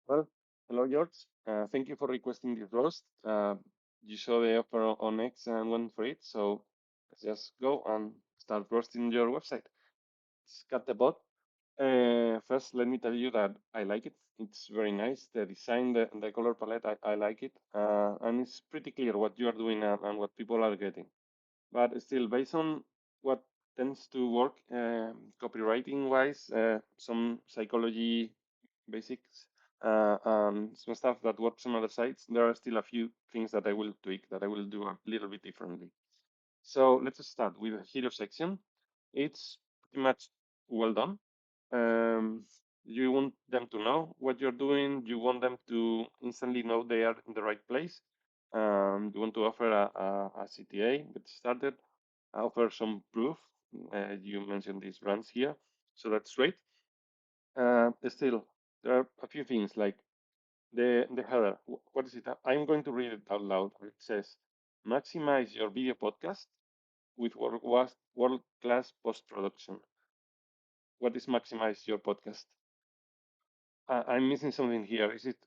Well, hello, George. Thank you for requesting this roast. You saw the offer on X and went for it, so let's just go and start roasting your website. It's got the bot. First, let me tell you that I like it. It's very nice. The design, the color palette, I like it. And it's pretty clear what you are doing and what people are getting. But still, based on what tends to work copywriting wise, some psychology basics, some stuff that works on other sites, there are still a few things that I will tweak, that I will do a little bit differently. So let's start with the hero section. It's pretty much well done. Um, you want them to know what you're doing. You want them to instantly know they are in the right place. You want to offer a CTA, get started, offer some proof. You mentioned these brands here, so that's great. Still, there are a few things like the header. What is it? I'm going to read it out loud. It says, maximize your video podcast with world-class post-production. What is maximize your podcast? I'm missing something here. Is it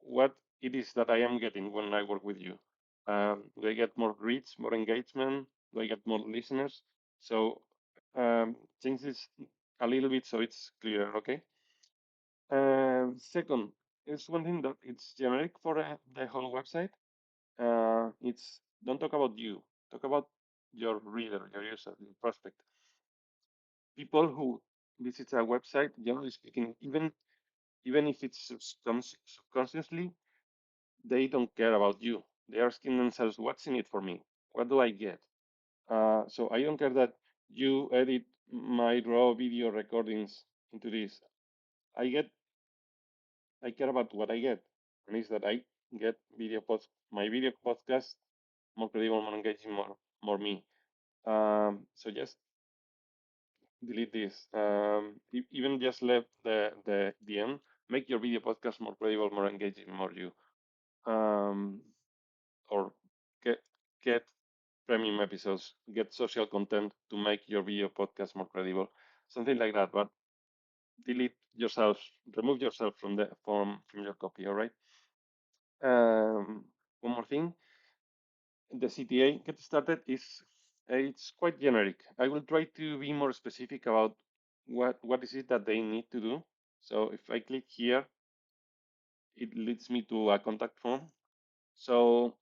what it is that I am getting when I work with you? Do I get more reach, more engagement? Do I get more listeners? So change this a little bit so it's clear, okay? Second, it's one thing that it's generic for the whole website. It's don't talk about you, talk about your reader, your user, your prospect. People who visit a website, generally speaking, even if it's subconsciously, they don't care about you. They are asking themselves, what's in it for me? What do I get? So I don't care that you edit my raw video recordings into this. I get, I care about what I get, and it's that I get my video podcast more credible, more engaging, more me. So just delete this. Even just left the end. Make your video podcast more credible, more engaging, more you. Um, or get get premium episodes, get social content to make your video podcast more credible, something like that. But delete yourself, remove yourself from your copy. All right. One more thing, the CTA get started is it's quite generic. I will try to be more specific about what is it that they need to do. So if I click here, it leads me to a contact form. So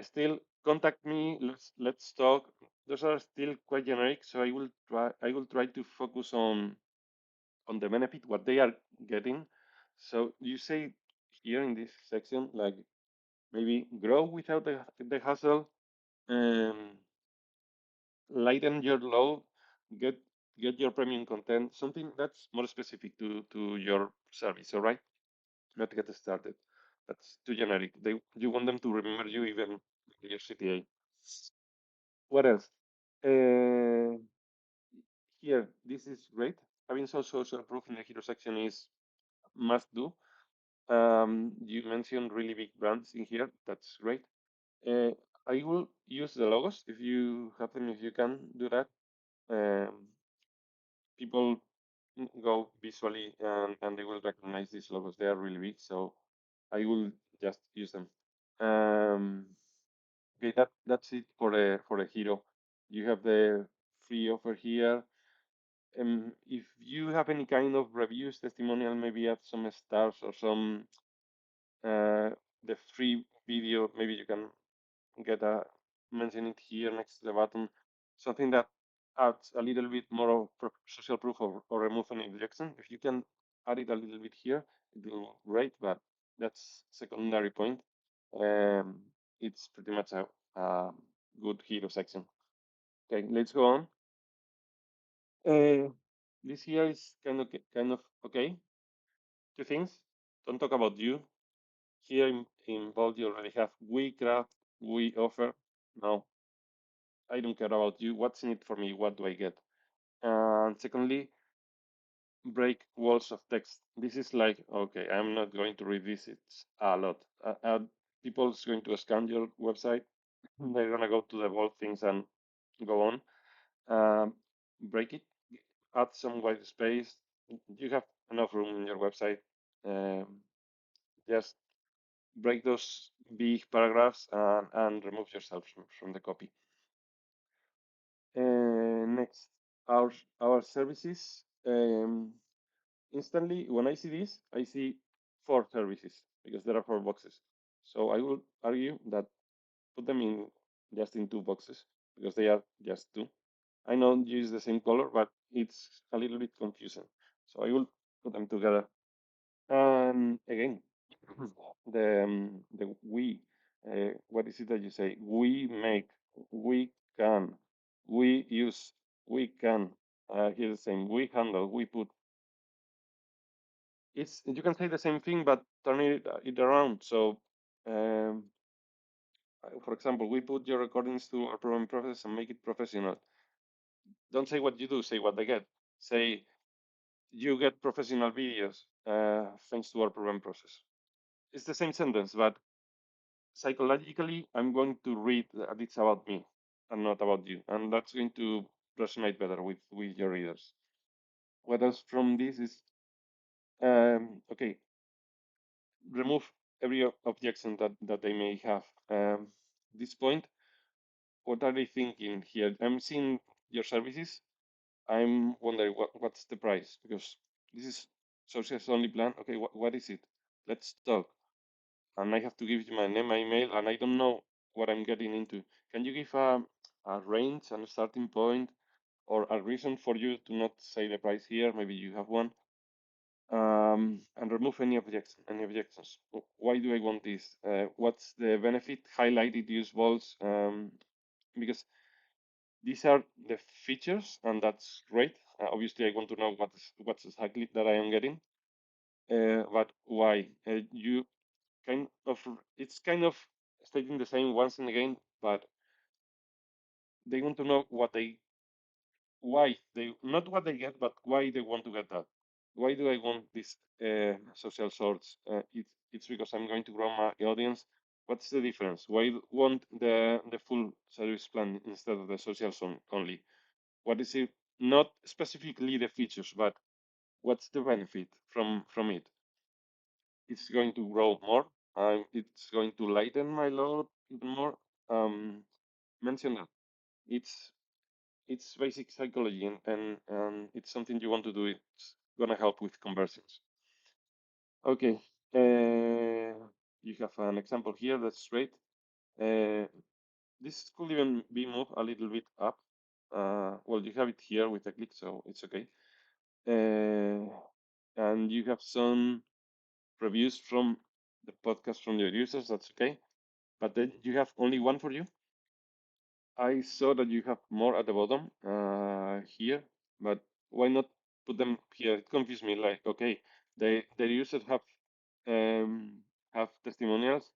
still contact me. Let's talk. Those are still quite generic. So I will try to focus on the benefit, what they are getting. So you say here in this section, like maybe grow without the hassle, um, lighten your load, get get your premium content, something that's more specific to your service. All right, not get started. That's too generic. You want them to remember you even your CTA. What else? Uh, Here, this is great. Having some social proof in the hero section is must do. You mentioned really big brands in here. That's great. Uh, I will use the logos if you have them, if you can do that. Um, People go visually and they will recognize these logos. They are really big, so I will just use them. Um, okay, that's it for the hero. You have the free offer here. If you have any kind of reviews, testimonial, maybe add some stars or some the free video. Maybe you can get a mention it here next to the button. Something that adds a little bit more of social proof or remove any objection. If you can add it a little bit here, it will be great. But that's secondary point. Um, it's pretty much a good hero section. Okay, let's go on. Uh, this here is kind of okay. Two things. Don't talk about you. Here in bold, you already have we craft, we offer. No, I don't care about you. What's in it for me? What do I get? And secondly, break walls of text. This is like, okay, I'm not going to revisit a lot. People's going to scan your website. They're gonna go to the bold things and go on. Break it, add some white space. You have enough room in your website. just break those big paragraphs and remove yourself from the copy. Next, our our services. Instantly, when I see this, I see 4 services because there are 4 boxes. So I would argue that put them in just in 2 boxes because they are just two. I know use the same color, but it's a little bit confusing. So I will put them together. And again, the we, what is it that you say? We make, we can, we use, we can. Here the same. We handle, we put. It's you can say the same thing, but turn it around. So, um, for example, we put your recordings to our program process and make it professional. Don't say what you do, say what they get. Say you get professional videos thanks to our program process. It's the same sentence, but psychologically, I'm going to read that it's about me and not about you, and that's going to resonate better with your readers. What else from this is okay? Remove every objection that they may have. This point, what are they thinking here? I'm seeing your services. I'm wondering what's the price because this is socials only plan. Okay, what is it? Let's talk. And I have to give you my name, my email, and I don't know what I'm getting into. Can you give a range and a starting point or a reason for you to not say the price here? Maybe you have one. And remove any objection, any objections. Why do I want this? What's the benefit? Highlighted use balls, because these are the features, and that's great. Obviously, I want to know what's exactly that I am getting. But why? You kind of it's kind of stating the same once and again, but they want to know why they not what they get, but why they want to get that. Why do I want this social sorts? It's because I'm going to grow my audience. What's the difference? Why want the full service plan instead of the social zone only? What is it? Not specifically the features, but what's the benefit from it? It's going to grow more. It's going to lighten my load even more. Mention that. It's it's basic psychology and it's something you want to do. It's gonna help with conversions. Okay, you have an example here. That's great. Uh, this could even be moved a little bit up. Well, you have it here with a click, so it's okay. And you have some reviews from the podcast from your users. That's okay. But then you have only one for you. I saw that you have more at the bottom here, but why not put them here? It confused me. Like, okay, the users have testimonials,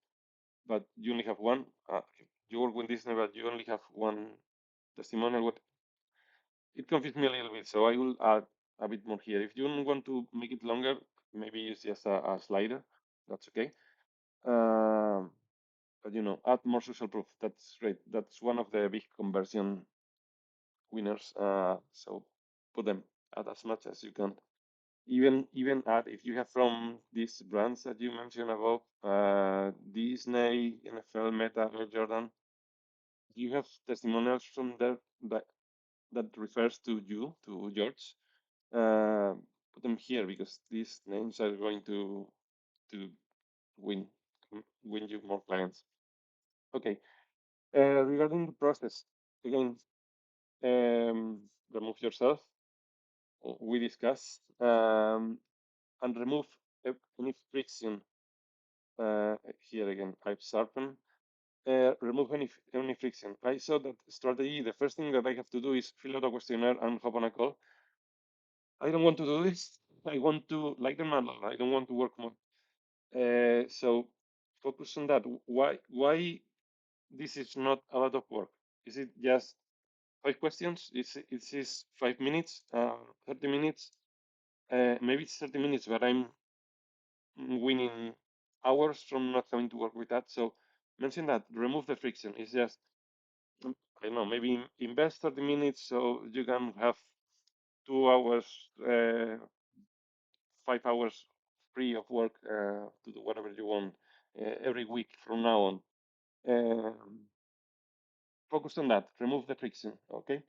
but you only have one. You work with Disney, but you only have one testimonial. What it confused me a little bit, so I will add a bit more here. If you don't want to make it longer, maybe use just a slider. That's okay. Um, but add more social proof. That's great. That's one of the big conversion winners. So put them, add as much as you can. Even add if you have from these brands that you mentioned above, Disney, NFL, Meta, Air Jordan. You have testimonials from there that refers to you, to George. Uh, Put them here because these names are going to win win you more clients. Okay. Regarding the process, again, remove yourself. We discussed and remove any friction. Here again, I've sharpened. Remove any friction. I saw that strategy. The first thing that I have to do is fill out a questionnaire and hop on a call. I don't want to do this. I want to lighten my load. I don't want to work more. So focus on that. Why this is not a lot of work? Is it just 5 questions? It's 5 minutes, 30 minutes. Maybe it's 30 minutes, but I'm winning hours from not having to work with that. So mention that, remove the friction. It's just, I don't know, maybe invest 30 minutes so you can have 2 hours, 5 hours free of work to do whatever you want every week from now on. Um, Focus on that. Remove the friction. Okay.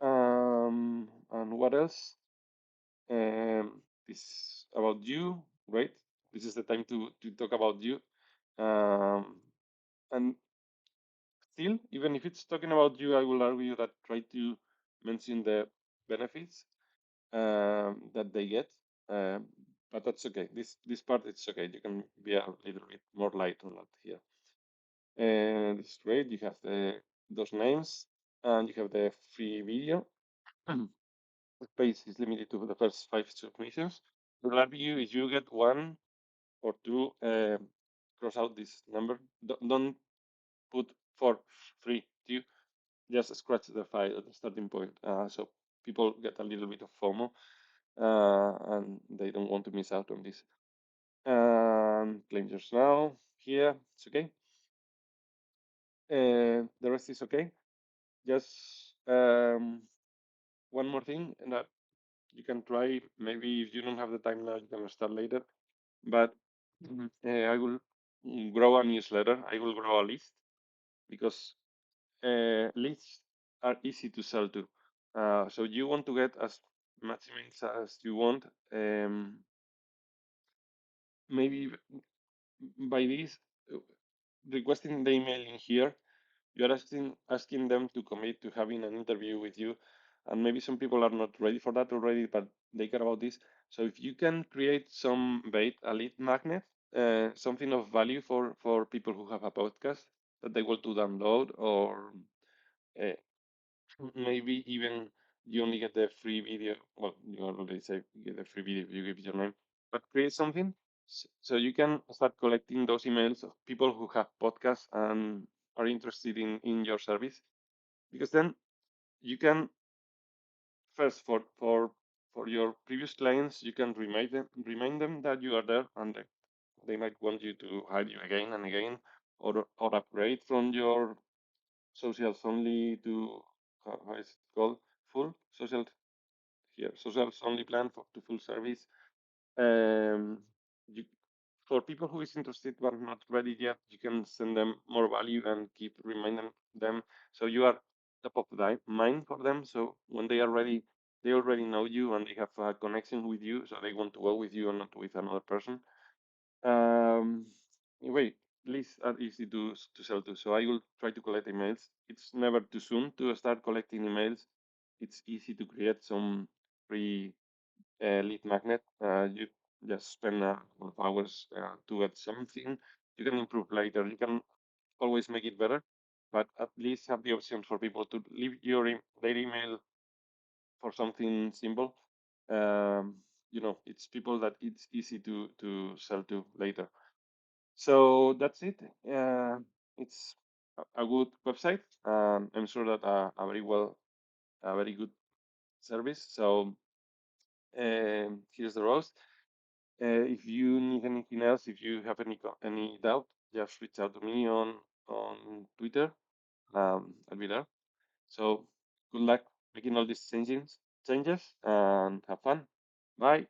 And what else? This about you, right? This is the time to talk about you. Um, and still, even if it's talking about you, I will argue that try to mention the benefits that they get. Um, but that's okay. This part it's okay. You can be a little bit more light on that here. And it's great. You have those names, and you have the free video. The space is limited to the first 5 submissions. The last view is you get one or two. Cross out this number. Don't put for free. You just scratch the file at the starting point. So people get a little bit of FOMO, and they don't want to miss out on this. Claim yours now. Here, it's okay. The rest is okay. Just one more thing, and that you can try. Maybe if you don't have the time now, you can start later. But I will grow a newsletter. I will grow a list because lists are easy to sell to. So you want to get as much emails as you want. Maybe by this requesting the email in here, you're asking them to commit to having an interview with you, and maybe some people are not ready for that already, but they care about this. So if you can create some bait, a lead magnet, something of value for people who have a podcast that they want to download, or uh, maybe even you only get the free video. Well, you already say you get the free video if you give your name, but create something so you can start collecting those emails of people who have podcasts and are interested in your service, because then you can first for your previous clients you can remind them that you are there, and they might want you to hire you again and again, or upgrade from your socials only to how is it called, full social, here socials only plan to full service. um, you, for people who is interested but not ready yet, you can send them more value and keep reminding them, so you are top of the mind for them. So when they are ready, they already know you and they have a connection with you, so they want to go with you and not with another person. Um, anyway, lists are easy to sell to, so I will try to collect emails. It's never too soon to start collecting emails. It's easy to create some free lead magnet. You just spend a couple of hours to get something. You can improve later. You can always make it better, but at least have the option for people to leave their email for something simple. Um, it's people that it's easy to sell to later. So that's it. It's a good website. I'm sure that a very good service. So here's the roast. If you need anything else, if you have any doubt, just reach out to me on Twitter. I'll be there. So good luck making all these changes and have fun. Bye.